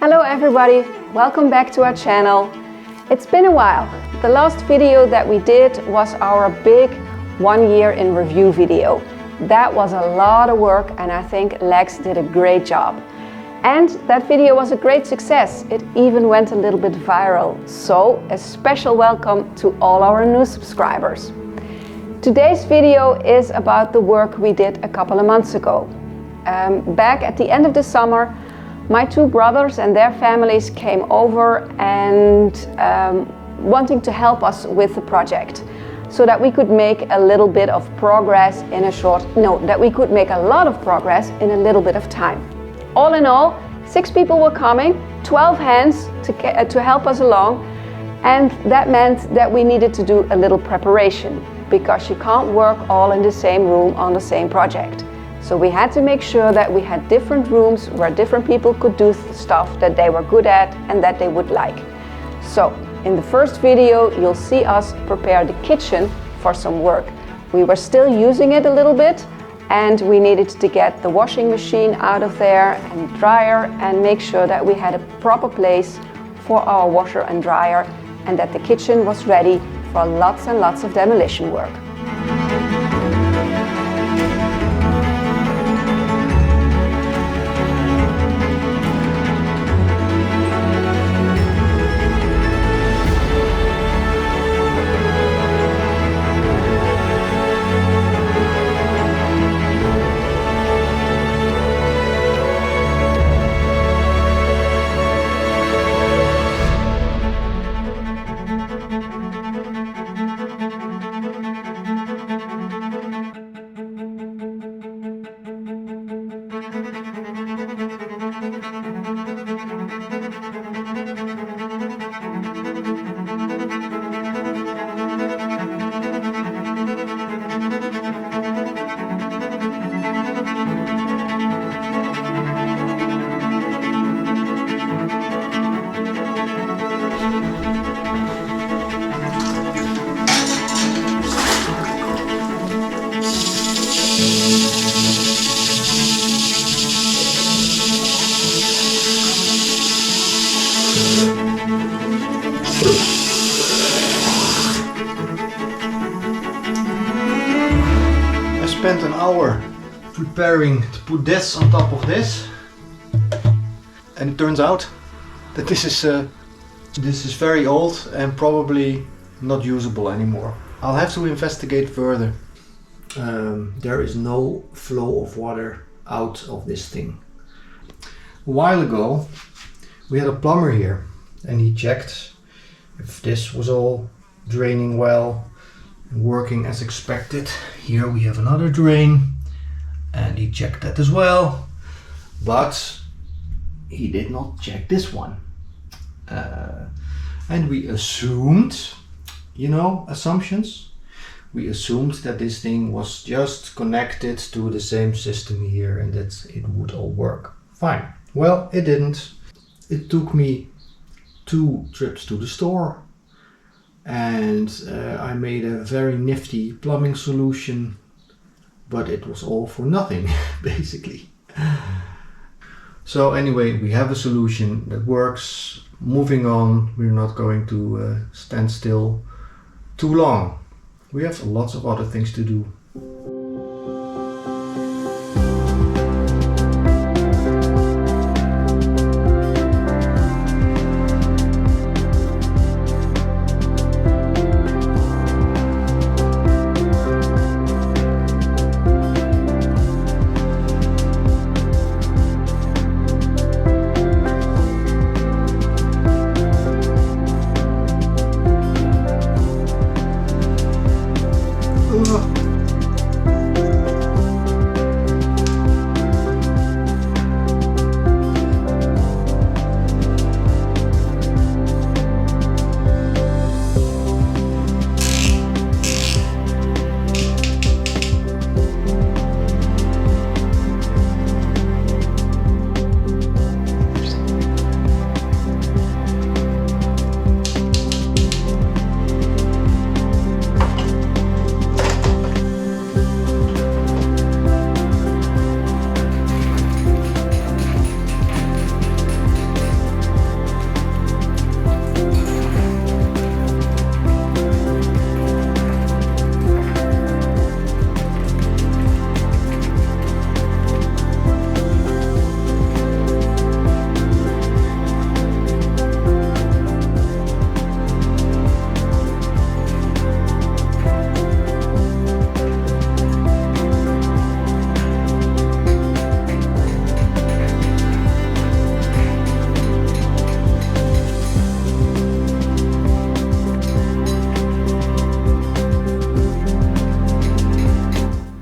Hello everybody, welcome back to our channel. It's been a while. The last video that we did was our big 1 year in review video. That was a lot of work and I think Lex did a great job. And that video was a great success. It even went a little bit viral. So a special welcome to all our new subscribers. Today's video is about the work we did a couple of months ago. Back at the end of the summer, my two brothers and their families came over and wanting to help us with the project so that we could make a little bit of progress that we could make a lot of progress in a little bit of time. All in all, 6 people were coming, 12 hands to help us along, and that meant that we needed to do a little preparation because you can't work all in the same room on the same project. So we had to make sure that we had different rooms where different people could do stuff that they were good at and that they would like. So in the first video, you'll see us prepare the kitchen for some work. We were still using it a little bit and we needed to get the washing machine out of there and dryer and make sure that we had a proper place for our washer and dryer and that the kitchen was ready for lots and lots of demolition work. I spent an hour preparing to put this on top of this, and it turns out that this is very old and probably not usable anymore. I'll have to investigate further. There is no flow of water out of this thing. A while ago we had a plumber here and he checked if this was all draining well and working as expected. Here we have another drain and he checked that as well, but he did not check this one. And we assumed, assumptions. We assumed that this thing was just connected to the same system here and that it would all work fine. Well, it didn't. It took me 2 trips to the store and I made a very nifty plumbing solution, but it was all for nothing basically. So anyway, we have a solution that works. Moving on, we're not going to stand still too long. We have lots of other things to do.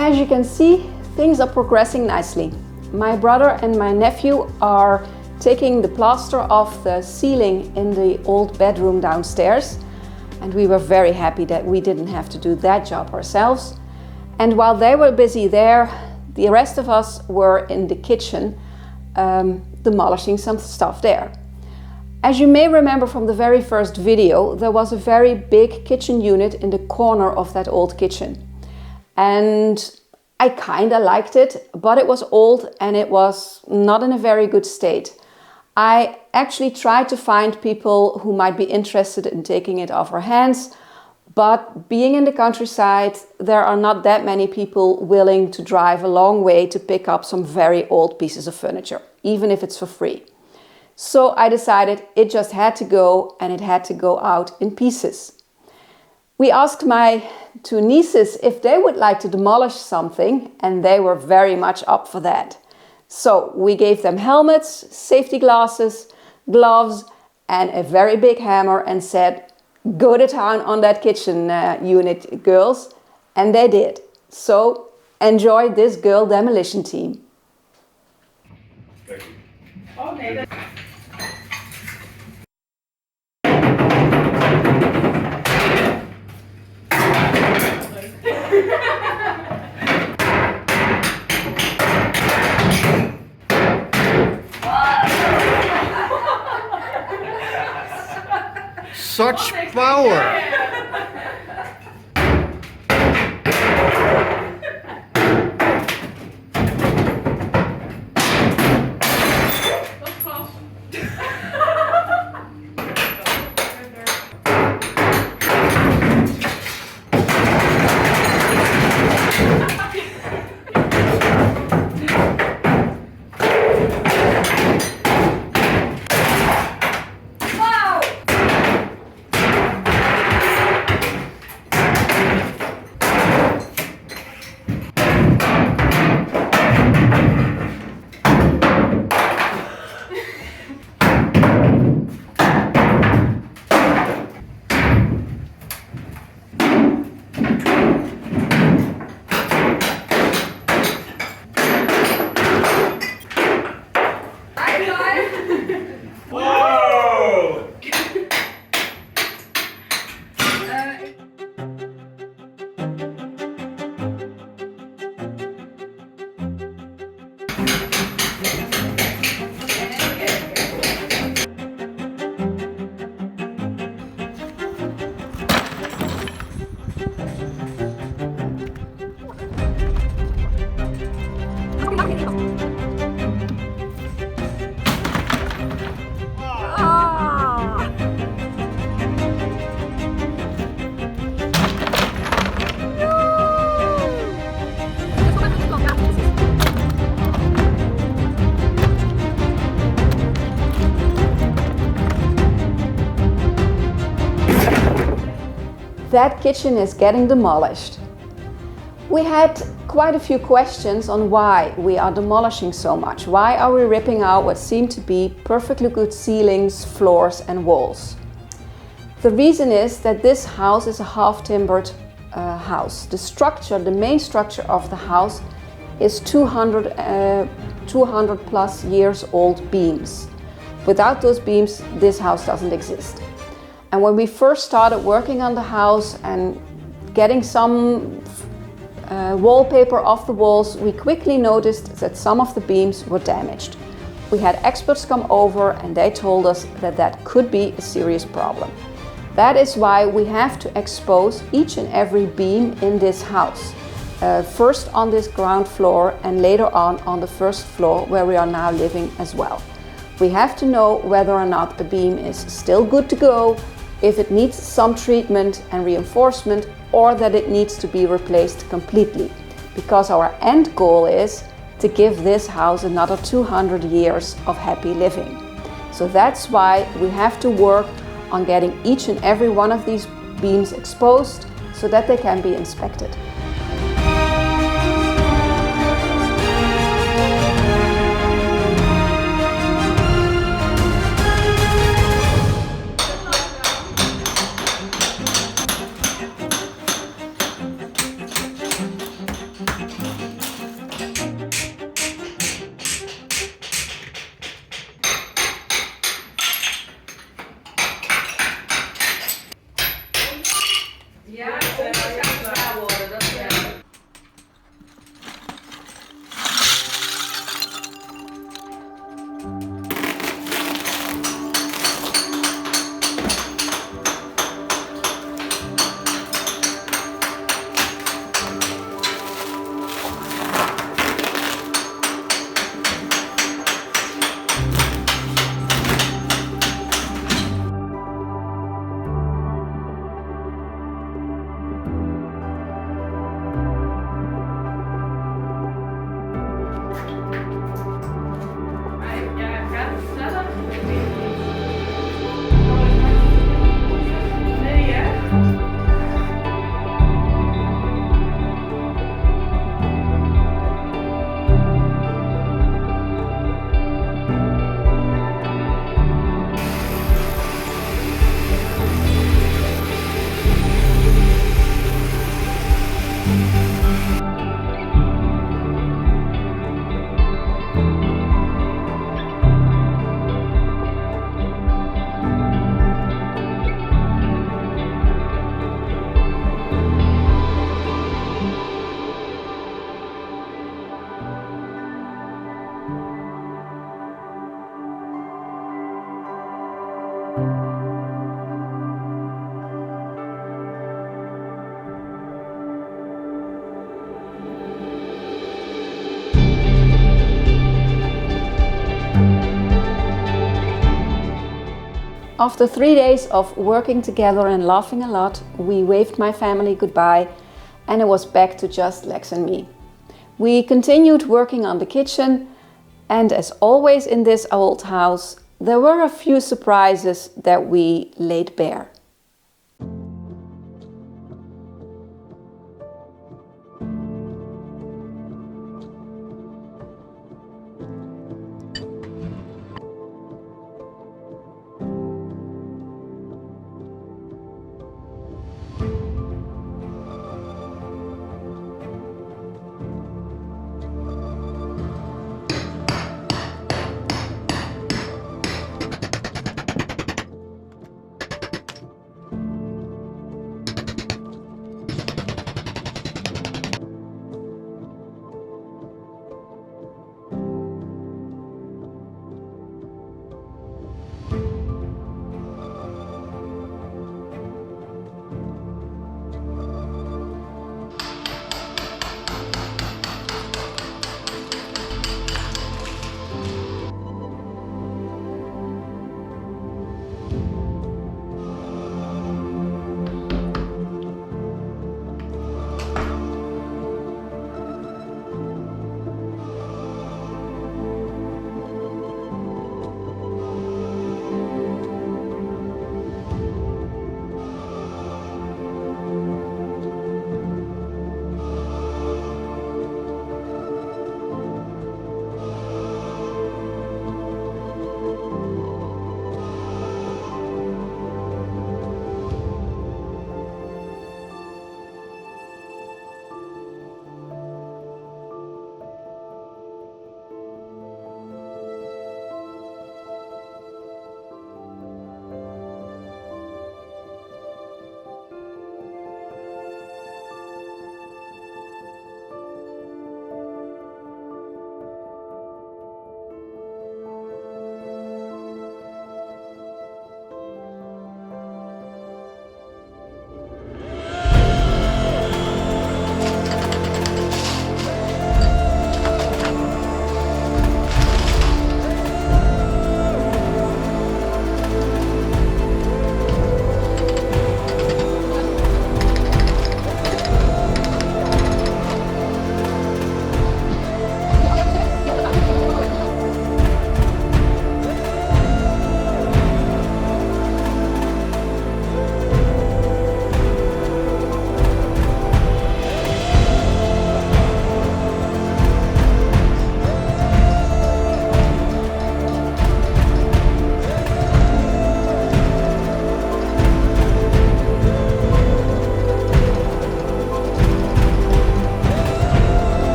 As you can see, things are progressing nicely. My brother and my nephew are taking the plaster off the ceiling in the old bedroom downstairs, and we were very happy that we didn't have to do that job ourselves. And while they were busy there, the rest of us were in the kitchen demolishing some stuff there. As you may remember from the very first video, there was a very big kitchen unit in the corner of that old kitchen. And I kinda liked it, but it was old and it was not in a very good state. I actually tried to find people who might be interested in taking it off our hands, but being in the countryside, there are not that many people willing to drive a long way to pick up some very old pieces of furniture, even if it's for free. So I decided it just had to go, and it had to go out in pieces. We asked my two nieces if they would like to demolish something, and they were very much up for that. So we gave them helmets, safety glasses, gloves, and a very big hammer and said, "Go to town on that kitchen unit, girls." And they did. So enjoy this girl demolition team. Thank you. Oh, nee, Such power! that kitchen is getting demolished. We had quite a few questions on why we are demolishing so much. Why are we ripping out what seem to be perfectly good ceilings, floors and walls? The reason is that this house is a half-timbered house. The structure, the main structure of the house is 200 plus years old beams. Without those beams, this house doesn't exist. And when we first started working on the house and getting some wallpaper off the walls, we quickly noticed that some of the beams were damaged. We had experts come over and they told us that that could be a serious problem. That is why we have to expose each and every beam in this house. First on this ground floor and later on the first floor where we are now living as well. We have to know whether or not a beam is still good to go, if it needs some treatment and reinforcement, or that it needs to be replaced completely. Because our end goal is to give this house another 200 years of happy living. So that's why we have to work on getting each and every one of these beams exposed so that they can be inspected. After 3 days of working together and laughing a lot, we waved my family goodbye and it was back to just Lex and me. We continued working on the kitchen, and as always in this old house, there were a few surprises that we laid bare.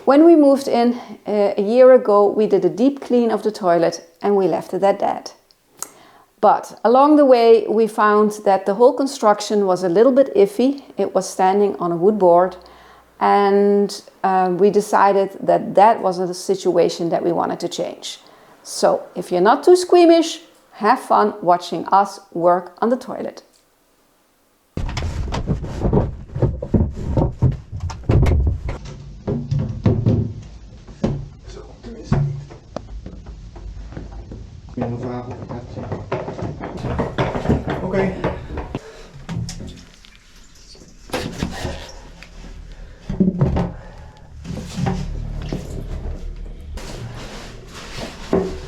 When we moved in a year ago, we did a deep clean of the toilet and we left it at that. But along the way, we found that the whole construction was a little bit iffy. It was standing on a wood board, and we decided that that wasn't a situation that we wanted to change. So if you're not too squeamish, have fun watching us work on the toilet. Zo, toen is het niet. Nog een vraag of ik het zie. Oké.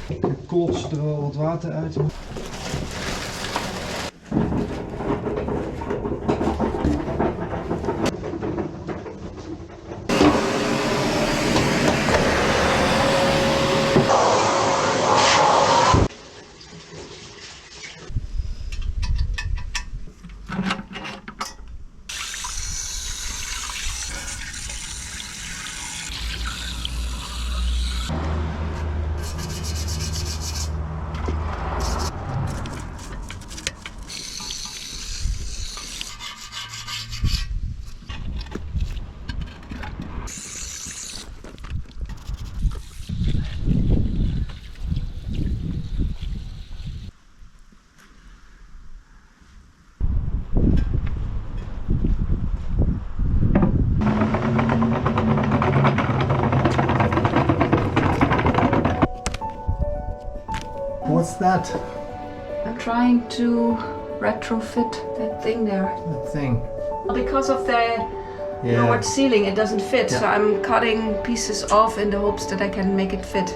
Ik klots er wel wat water uit. What's that? I'm trying to retrofit that thing there. That thing. Because of the lowered ceiling, it doesn't fit. Yeah. So I'm cutting pieces off in the hopes that I can make it fit.